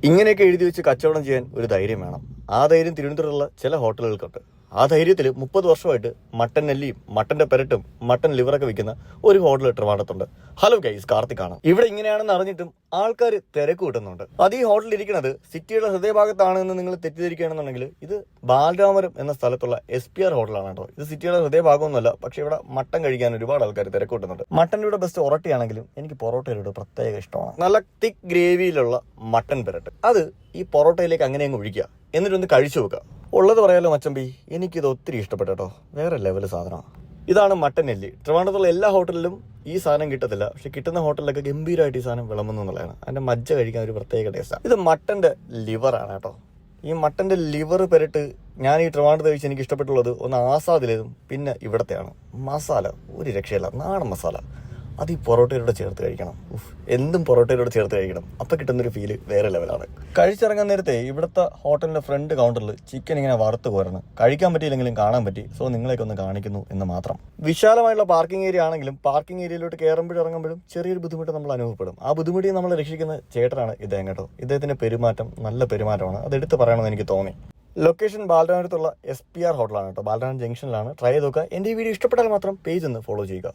ഇങ്ങനെയൊക്കെ എഴുതി വെച്ച് കച്ചവടം ചെയ്യാൻ ഒരു ധൈര്യം വേണം. ആ ധൈര്യം തിരുവനന്തപുരത്തുള്ള ചില ഹോട്ടലുകൾക്കുണ്ട്. ആ ധൈര്യത്തിൽ 30 വർഷമായിട്ട് മട്ടൻ നെല്ലിയും മട്ടന്റെ പെരട്ടും മട്ടൻ ലിവറൊക്കെ വിൽക്കുന്ന ഒരു ഹോട്ടൽ ട്രിവാൻഡ്രത്തുണ്ട്. ഹലോ ഗൈസ്, കാർത്തിക്കാണ്. ഇവിടെ ഇങ്ങനെയാണെന്ന് അറിഞ്ഞിട്ടും ആൾക്കാർ തിരക്ക് കൂട്ടുന്നുണ്ട്. അത് ഈ ഹോട്ടലിൽ ഇരിക്കുന്നത് സിറ്റിയുടെ ഹൃദയഭാഗത്താണ് എന്ന് നിങ്ങൾ തെറ്റിദ്ധരിക്കുകയാണെന്നുണ്ടെങ്കിൽ ഇത് ബാലരാമപുരം എന്ന സ്ഥലത്തുള്ള SPR ഹോട്ടലാണ് കേട്ടോ. ഇത് സിറ്റിയുടെ ഹൃദയഭാഗമൊന്നുമല്ല, പക്ഷെ ഇവിടെ മട്ടൻ കഴിക്കാൻ ഒരുപാട് ആൾക്കാർ തിരക്ക് കൂട്ടുന്നുണ്ട്. മട്ടൻ്റെ ഇവിടെ ബെസ്റ്റ് ഒറട്ടിയാണെങ്കിലും എനിക്ക് പൊറോട്ടയുടെ പ്രത്യേക ഇഷ്ടമാണ്. നല്ല തിക്ക് ഗ്രേവിയിലുള്ള മട്ടൻ പെരട്ട് അത് ഈ പൊറോട്ടയിലേക്ക് അങ്ങനെ അങ്ങ് ഒഴിക്കുക, എന്നിട്ടൊന്ന് കഴിച്ചു നോക്കുക. ഉള്ളത് പറയാലോ മച്ചമ്പി, എനിക്കിത് ഒത്തിരി ഇഷ്ടപ്പെട്ടു കേട്ടോ. വേറെ ലെവൽ സാധനമാണ്. ഇതാണ് മട്ടൻ നെല്ലി. ട്രിവാൻഡ്രത്തുള്ള എല്ലാ ഹോട്ടലിലും ഈ സാധനം കിട്ടത്തില്ല, പക്ഷെ കിട്ടുന്ന ഹോട്ടലിലൊക്കെ ഗംഭീരമായിട്ട് ഈ സാധനം വിളമ്പുന്നു എന്നുള്ളതാണ്. അതിന്റെ മജ്ജ കഴിക്കാൻ ഒരു പ്രത്യേക ടേസ്റ്റാണ്. ഇത് മട്ടന്റെ ലിവറാണ് കേട്ടോ. ഈ മട്ടന്റെ ലിവർ പെരട്ട് ഞാൻ ഈ ട്രിവാൻഡ്രത്ത് കഴിച്ച് എനിക്ക് ഇഷ്ടപ്പെട്ടുള്ളത് ഒന്ന് ആസാദിലേതും പിന്നെ ഇവിടത്തെയാണ്. മസാല ഒരു രക്ഷയില്ല, നാടൻ മസാല. അത് ഈ പൊറോട്ടയിലൂടെ ചേർത്ത് കഴിക്കണം. എന്തും പൊറോട്ടയിലൂടെ ചേർത്ത് കഴിക്കണം. അപ്പം കിട്ടുന്നൊരു ഫീല് വേറെ ലെവലാണ്. കഴിച്ചിറങ്ങാൻ നേരത്തെ ഇവിടുത്തെ ഹോട്ടലിന്റെ ഫ്രണ്ട് കൗണ്ടറിൽ ചിക്കൻ ഇങ്ങനെ വറുത്ത് കോരണം. കഴിക്കാൻ പറ്റിയില്ലെങ്കിലും കാണാൻ പറ്റി. സോ നിങ്ങളെയൊക്കെ ഒന്ന് കാണിക്കുന്നു എന്ന് മാത്രം. വിശാലമായുള്ള പാർക്കിംഗ് ഏരിയ ആണെങ്കിലും പാർക്കിംഗ് ഏരിയയിലോട്ട് കയറുമ്പോഴും ഇറങ്ങുമ്പോഴും ചെറിയൊരു ബുദ്ധിമുട്ട് നമ്മൾ അനുഭവപ്പെടും. ആ ബുദ്ധിമുട്ടി നമ്മളെ രക്ഷിക്കുന്ന ചേട്ടനാണ് ഇദ്ദേഹം കേട്ടോ. ഇദ്ദേഹത്തിന്റെ പെരുമാറ്റം നല്ല പെരുമാറ്റമാണ്. അത് എടുത്ത് പറയണമെന്ന് എനിക്ക് തോന്നി. ലൊക്കേഷൻ ബാലരാമപുരത്തുള്ള SPR ഹോട്ടലാണ് കേട്ടോ. ബാലരാമപുരം ജംഗ്ഷനിലാണ്. ട്രൈ ചെയ്ത് നോക്കുക. എൻ്റെ ഈ വീഡിയോ ഇഷ്ടപ്പെട്ടാൽ മാത്രം പേജ് ഒന്ന് ഫോളോ ചെയ്യുക.